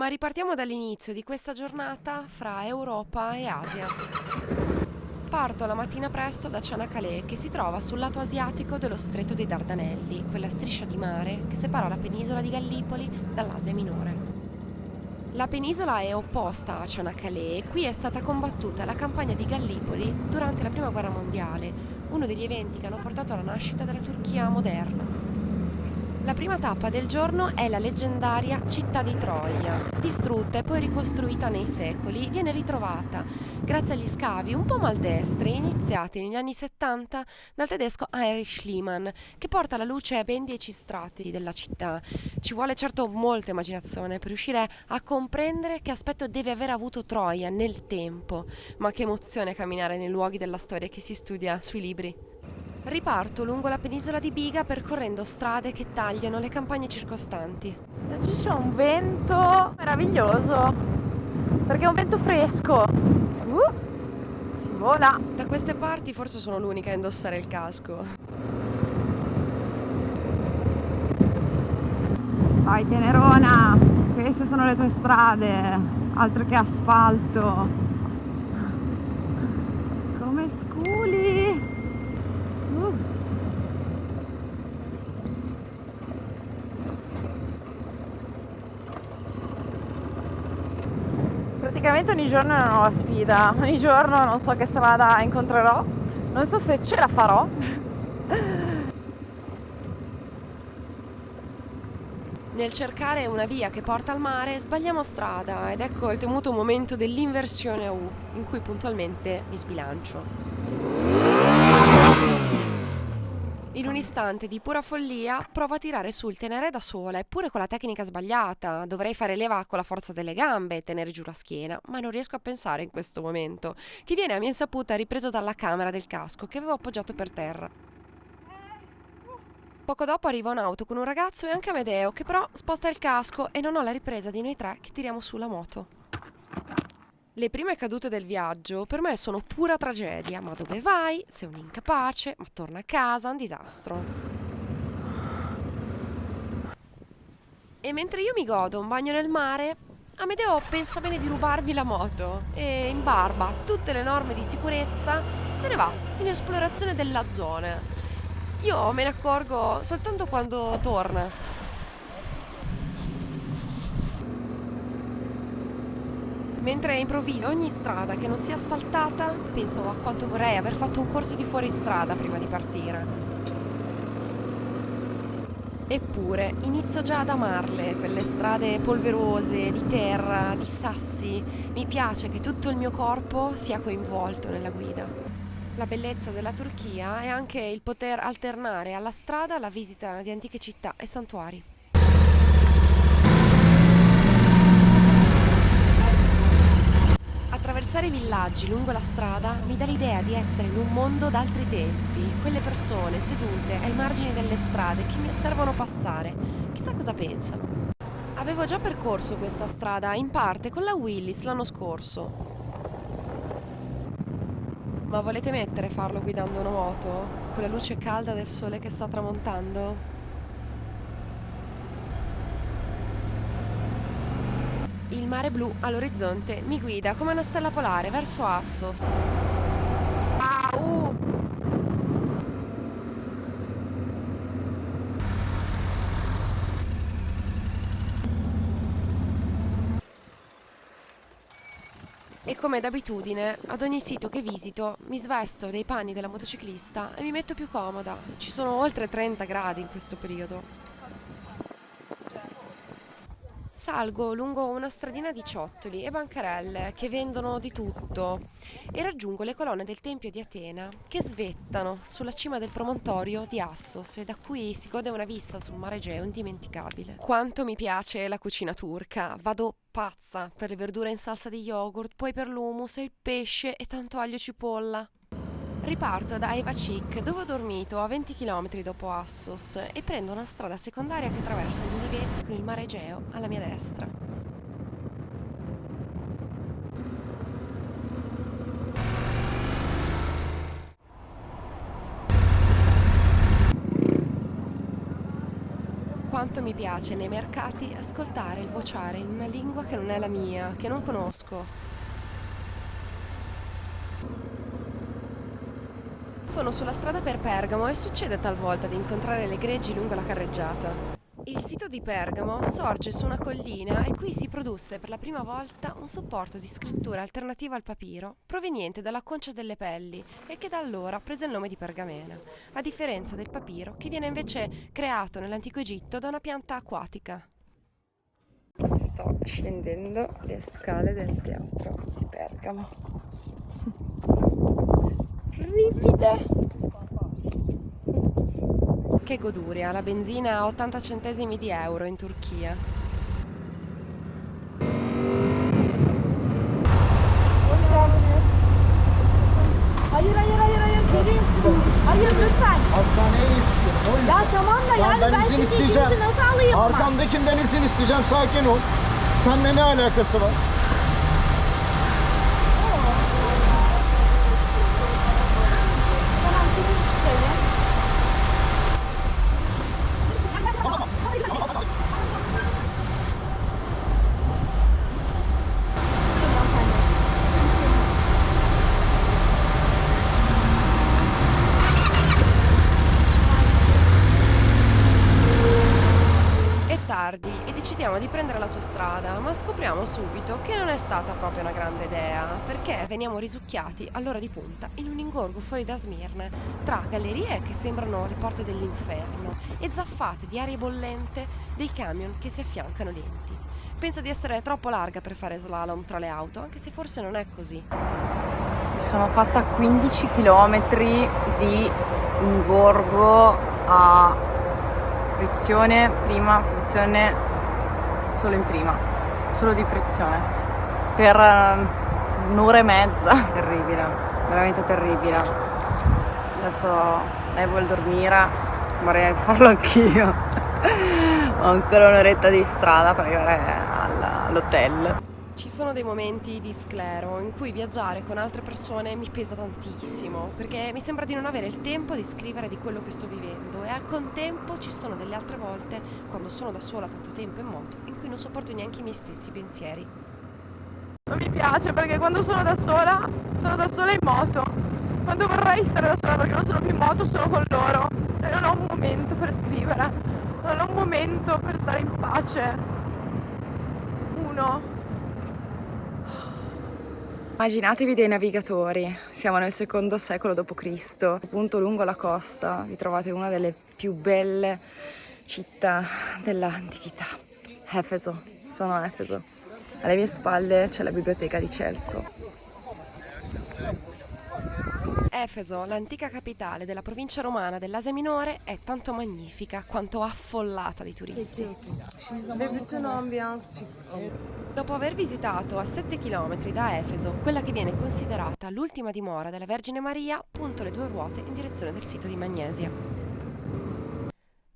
Ma ripartiamo dall'inizio di questa giornata fra Europa e Asia. Parto la mattina presto da Cianacalè, che si trova sul lato asiatico dello Stretto dei Dardanelli, quella striscia di mare che separa la penisola di Gallipoli dall'Asia minore. La penisola è opposta a Cianacalè e qui è stata combattuta la campagna di Gallipoli durante la Prima Guerra Mondiale, uno degli eventi che hanno portato alla nascita della Turchia moderna. La prima tappa del giorno è la leggendaria città di Troia. Distrutta e poi ricostruita nei secoli, viene ritrovata grazie agli scavi un po' maldestri iniziati negli anni 70 dal tedesco Heinrich Schliemann, che porta alla luce ben 10 strati della città. Ci vuole certo molta immaginazione per riuscire a comprendere che aspetto deve aver avuto Troia nel tempo, ma che emozione camminare nei luoghi della storia che si studia sui libri. Riparto lungo la penisola di Biga percorrendo strade che tagliano le campagne circostanti. Oggi c'è un vento meraviglioso, perché è un vento fresco. Si vola. Da queste parti forse sono l'unica a indossare il casco. Vai Tenerona, queste sono le tue strade, altro che asfalto. Come sculi. Praticamente ogni giorno è una nuova sfida, ogni giorno non so che strada incontrerò, non so se ce la farò. Nel cercare una via che porta al mare sbagliamo strada ed ecco il temuto momento dell'inversione a U, in cui puntualmente mi sbilancio. In un istante di pura follia provo a tirare su il Tenere da sola, eppure con la tecnica sbagliata. Dovrei fare leva con la forza delle gambe e tenere giù la schiena, ma non riesco a pensare in questo momento, che viene a mia insaputa ripreso dalla camera del casco che avevo appoggiato per terra. Poco dopo arriva un'auto con un ragazzo e anche Amedeo, che però sposta il casco e non ho la ripresa di noi tre che tiriamo su la moto. Le prime cadute del viaggio per me sono pura tragedia, ma dove vai? Sei un incapace, ma torna a casa, un disastro. E mentre io mi godo un bagno nel mare, Amedeo pensa bene di rubarmi la moto e in barba a tutte le norme di sicurezza se ne va in esplorazione della zona. Io me ne accorgo soltanto quando torna. Mentre improvviso ogni strada che non sia asfaltata, penso a quanto vorrei aver fatto un corso di fuoristrada prima di partire. Eppure inizio già ad amarle, quelle strade polverose, di terra, di sassi. Mi piace che tutto il mio corpo sia coinvolto nella guida. La bellezza della Turchia è anche il poter alternare alla strada la visita di antiche città e santuari. Attraversare i villaggi lungo la strada mi dà l'idea di essere in un mondo d'altri tempi, quelle persone sedute ai margini delle strade che mi osservano passare. Chissà cosa pensano. Avevo già percorso questa strada in parte con la Willis l'anno scorso. Ma volete mettere farlo guidando una moto? Con la luce calda del sole che sta tramontando? Il mare blu all'orizzonte mi guida come una stella polare verso Assos. E come d'abitudine, ad ogni sito che visito, mi svesto dei panni della motociclista e mi metto più comoda. Ci sono oltre 30 gradi in questo periodo. Salgo lungo una stradina di ciottoli e bancarelle che vendono di tutto e raggiungo le colonne del Tempio di Atena che svettano sulla cima del promontorio di Assos e da cui si gode una vista sul mare Egeo indimenticabile. Quanto mi piace la cucina turca, vado pazza per le verdure in salsa di yogurt, poi per l'hummus e il pesce e tanto aglio e cipolla. Riparto da Ayvacık, dove ho dormito a 20 km dopo Assos e prendo una strada secondaria che attraversa gli uliveti con il mare Egeo alla mia destra. quanto mi piace nei mercati ascoltare il vociare in una lingua che non è la mia, che non conosco. Sono sulla strada per Pergamo e succede talvolta di incontrare le greggi lungo la carreggiata. Il sito di Pergamo sorge su una collina e qui si produsse per la prima volta un supporto di scrittura alternativa al papiro proveniente dalla concia delle pelli e che da allora prese il nome di pergamena, a differenza del papiro che viene invece creato nell'antico Egitto da una pianta acquatica. Sto scendendo le scale del teatro di Pergamo. Ripide! Che goduria, la benzina a 80 centesimi di euro in Turchia. Hayır lütfen. Hastaneye yetişiyorum. O yüzden. Ya tamam da yani ben izin şimdi isteyeceğim. ikinizi nasıl alayım? Arkamdakinden izin isteyeceğim. Sakin ol. Seninle ne alakası var? Tamam senin çıkarım. È tardi e decidiamo di prendere l'autostrada, ma scopriamo subito che non è stata proprio una grande idea, perché veniamo risucchiati all'ora di punta in un ingorgo fuori da Smirne, tra gallerie che sembrano le porte dell'inferno e zaffate di aria bollente dei camion che si affiancano lenti. Penso di essere troppo larga per fare slalom tra le auto, anche se forse non è così. Mi sono fatta 15 km di ingorgo a frizione, prima, frizione solo in prima, solo di frizione, per un'ora e mezza. Terribile, veramente terribile. Adesso lei vuole dormire, vorrei farlo anch'io. Ho ancora un'oretta di strada per arrivare all'hotel. Ci sono dei momenti di sclero in cui viaggiare con altre persone mi pesa tantissimo, perché mi sembra di non avere il tempo di scrivere di quello che sto vivendo e al contempo ci sono delle altre volte, quando sono da sola tanto tempo in moto, in cui non sopporto neanche i miei stessi pensieri. Non mi piace perché quando sono da sola in moto. Quando vorrei stare da sola perché non sono più in moto, sono con loro. E non ho un momento per scrivere, non ho un momento per stare in pace. Uno. Immaginatevi dei navigatori, siamo nel secondo secolo d.C., appunto lungo la costa vi trovate una delle più belle città dell'antichità, Efeso, sono a Efeso. Alle mie spalle c'è la biblioteca di Celso. Efeso, l'antica capitale della provincia romana dell'Asia Minore, è tanto magnifica quanto affollata di turisti. Dopo aver visitato a 7 km da Efeso, quella che viene considerata l'ultima dimora della Vergine Maria, punto le due ruote in direzione del sito di Magnesia.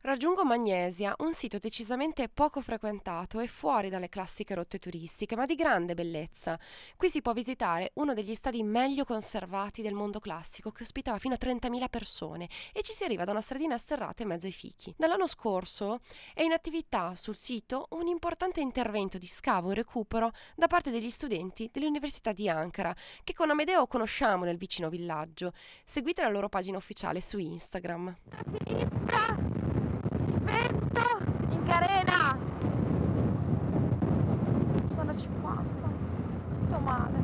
Raggiungo Magnesia, un sito decisamente poco frequentato e fuori dalle classiche rotte turistiche, ma di grande bellezza. Qui si può visitare uno degli stadi meglio conservati del mondo classico, che ospitava fino a 30.000 persone, e ci si arriva da una stradina sterrata in mezzo ai fichi. Dall'anno scorso è in attività sul sito un importante intervento di scavo e recupero da parte degli studenti dell'Università di Ankara, che con Amedeo conosciamo nel vicino villaggio. Seguite la loro pagina ufficiale su Instagram. A sinistra! Vento in carena! Sono 50, sto male.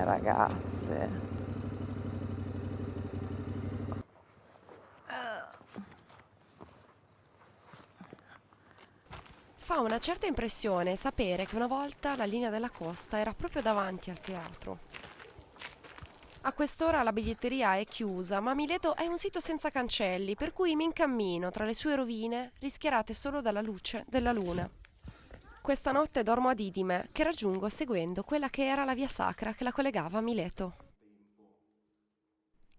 Ragazze. Fa una certa impressione sapere che una volta la linea della costa era proprio davanti al teatro. A quest'ora la biglietteria è chiusa, ma Mileto è un sito senza cancelli, per cui mi incammino tra le sue rovine rischiarate solo dalla luce della luna. Questa notte dormo a Didime, che raggiungo seguendo quella che era la via sacra che la collegava a Mileto.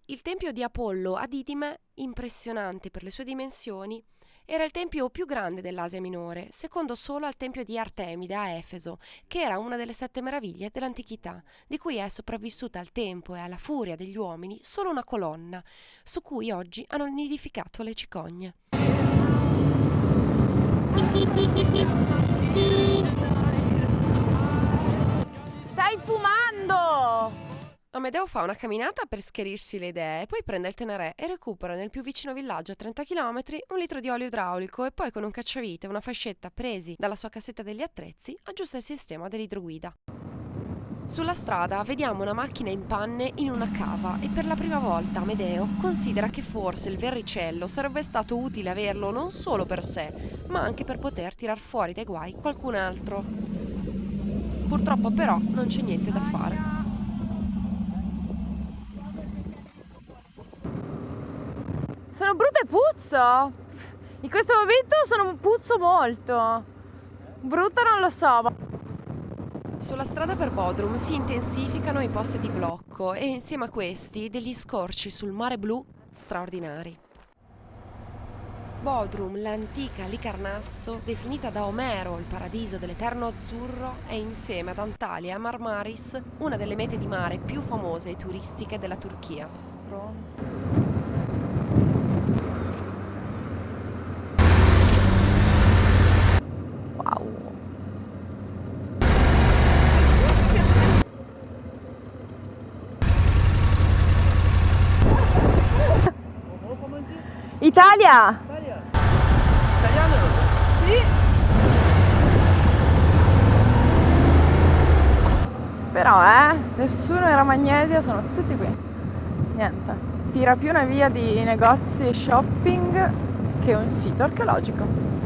Il tempio di Apollo a Didime, impressionante per le sue dimensioni, Era il tempio più grande dell'Asia Minore, secondo solo al tempio di Artemide a Efeso, che era una delle 7 meraviglie dell'antichità, di cui è sopravvissuta al tempo e alla furia degli uomini solo una colonna, su cui oggi hanno nidificato le cicogne. Stai fumando! Amedeo fa una camminata per schiarirsi le idee, poi prende il Teneré e recupera nel più vicino villaggio a 30 km 1 litro di olio idraulico e poi con un cacciavite e una fascetta presi dalla sua cassetta degli attrezzi aggiusta il sistema dell'idroguida. Sulla strada vediamo una macchina in panne in una cava e per la prima volta Amedeo considera che forse il verricello sarebbe stato utile averlo non solo per sé, ma anche per poter tirar fuori dai guai qualcun altro. Purtroppo però non c'è niente da fare. Sono brutta e puzzo! In questo momento puzzo molto. Brutta non lo so, ma... Sulla strada per Bodrum si intensificano i posti di blocco e insieme a questi degli scorci sul mare blu straordinari. Bodrum, l'antica Licarnasso, definita da Omero il paradiso dell'eterno azzurro, è insieme ad Antalya e Marmaris una delle mete di mare più famose e turistiche della Turchia. Wow! Italia! Italiano? Sì! Però nessuno era Magnesia, sono tutti qui. Niente, tira più una via di negozi e shopping che un sito archeologico.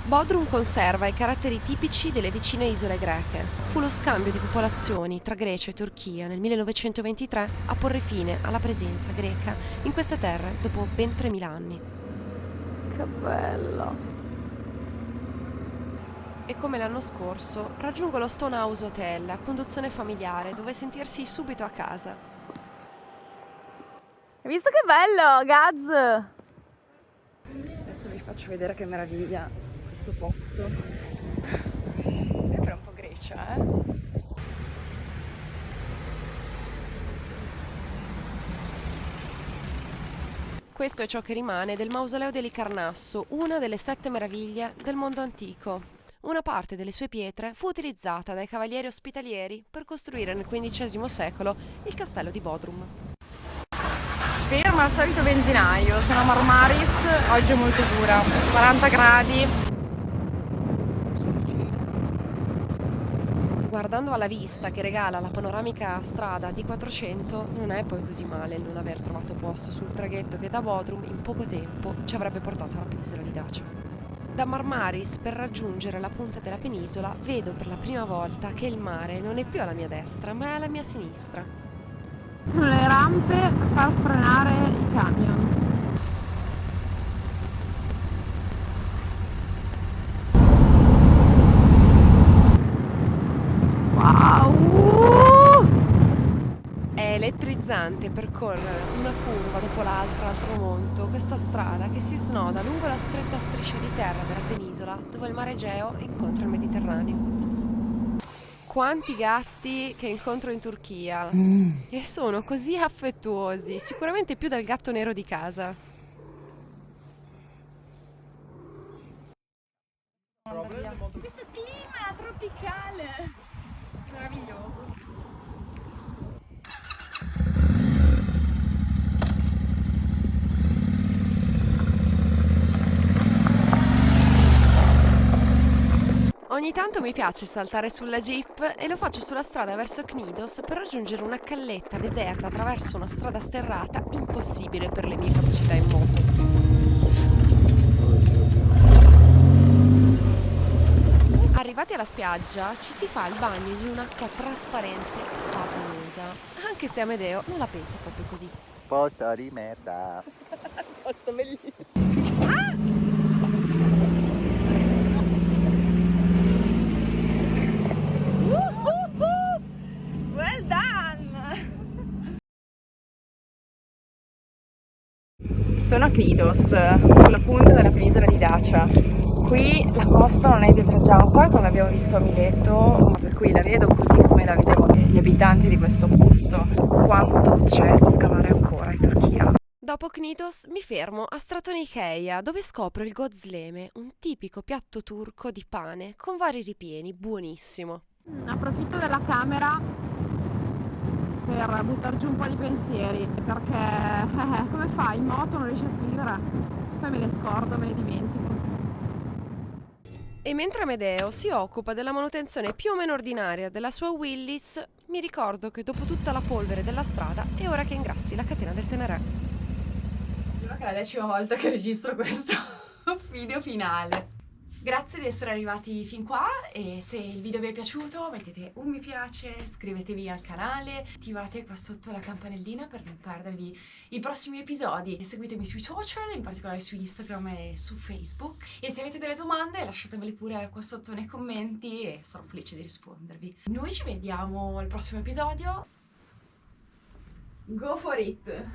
Bodrum conserva i caratteri tipici delle vicine isole greche. Fu lo scambio di popolazioni tra Grecia e Turchia nel 1923 a porre fine alla presenza greca in queste terre dopo ben 3000 anni. Che bello! E come l'anno scorso raggiungo lo Stonehouse Hotel a conduzione familiare dove sentirsi subito a casa. Hai visto che bello, Gaz? Adesso vi faccio vedere che meraviglia questo posto. Sembra un po' Grecia, Questo è ciò che rimane del mausoleo di Licarnasso, una delle 7 meraviglie del mondo antico. Una parte delle sue pietre fu utilizzata dai cavalieri ospitalieri per costruire nel XV secolo il castello di Bodrum. Ferma al solito benzinaio, sono a Marmaris, oggi è molto dura, 40 gradi. Guardando alla vista che regala la panoramica strada D400, non è poi così male il non aver trovato posto sul traghetto che da Bodrum in poco tempo ci avrebbe portato alla penisola di Dacia. Da Marmaris, per raggiungere la punta della penisola, vedo per la prima volta che il mare non è più alla mia destra, ma è alla mia sinistra. Sono le rampe per far frenare i camion. Wow! È elettrizzante percorrere una curva dopo l'altra al tramonto, questa strada che si snoda lungo la stretta striscia di terra della penisola dove il mare Egeo incontra il Mediterraneo. Quanti gatti che incontro in Turchia e sono così affettuosi, sicuramente più del gatto nero di casa. Questo clima tropicale meraviglioso. Ogni tanto mi piace saltare sulla jeep e lo faccio sulla strada verso Knidos per raggiungere una calletta deserta attraverso una strada sterrata impossibile per le mie capacità in moto. Arrivati alla spiaggia ci si fa il bagno di un'acqua trasparente favolosa, anche se Amedeo non la pensa proprio così. Posto di merda. Posto bellissimo. Sono a Knidos, sulla punta della penisola di Dacia. Qui la costa non è dietreggiata come abbiamo visto a Mileto, per cui la vedo così come la vedevano gli abitanti di questo posto. Quanto c'è da scavare ancora in Turchia? Dopo Knidos mi fermo a Stratonikeia, dove scopro il gozleme, un tipico piatto turco di pane con vari ripieni, buonissimo. Approfitto della camera per buttare giù un po' di pensieri, perché come fai? In moto non riesci a scrivere, poi me le scordo, me le dimentico. E mentre Amedeo si occupa della manutenzione più o meno ordinaria della sua Willys, mi ricordo che dopo tutta la polvere della strada è ora che ingrassi la catena del Teneré. Sembra che è la 10ª volta che registro questo video finale. Grazie di essere arrivati fin qua e se il video vi è piaciuto mettete un mi piace, iscrivetevi al canale, attivate qua sotto la campanellina per non perdervi i prossimi episodi. Seguitemi sui social, in particolare su Instagram e su Facebook. E se avete delle domande lasciatemele pure qua sotto nei commenti e sarò felice di rispondervi. Noi ci vediamo al prossimo episodio. Go for it!